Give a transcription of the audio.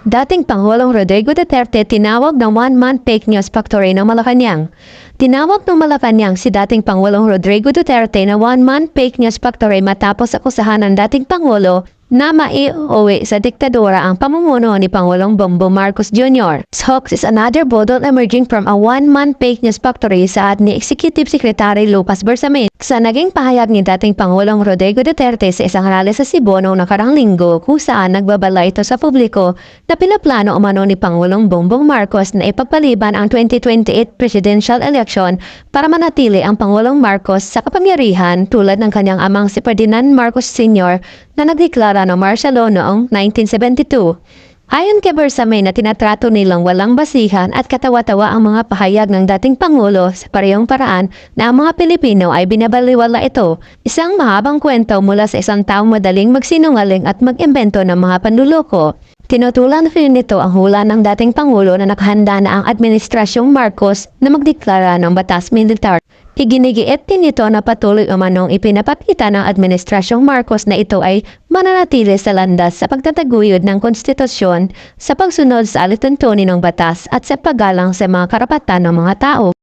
Dating Pangulong Rodrigo Duterte tinawag ng one-man fake news factory ng Malacanang. Tinawag ng Malacanang si dating Pangulong Rodrigo Duterte na one-man fake news factory matapos akusahan ng dating Pangulo na maiuwi sa diktadura ang pamumuno ni Pangulong Bongbong Marcos Jr. Hoax is another bodol emerging from a one-man fake news factory saad ni Executive Secretary Lucas Bersamin sa naging pahayag ni dating Pangulong Rodrigo Duterte sa isang rally sa Cebu noong nakarang linggo kung saan nagbabala ito sa publiko na pinaplano umano ni Pangulong Bongbong Marcos na ipagpaliban ang 2028 presidential election para manatili ang Pangulong Marcos sa kapangyarihan tulad ng kanyang amang si Ferdinand Marcos Sr. na nagdeklara ng martial law noong 1972. Ayon kay Bersamin na tinatrato nilang walang basihan at katawa-tawa ang mga pahayag ng dating Pangulo sa parehong paraan na ang mga Pilipino ay binabaliwala ito. Isang mahabang kwento mula sa isang taong madaling magsinungaling at mag-imbento ng mga panluloko. Tinutulan rin nito ang hula ng dating Pangulo na nakahanda na ang Administrasyong Marcos na magdeklara ng batas militar. Iginigiit din nito na patuloy umanong ipinapakita ng Administrasyong Marcos na ito ay mananatili sa landas sa pagtataguyod ng konstitusyon sa pagsunod sa alituntunin ng batas at sa paggalang sa mga karapatan ng mga tao.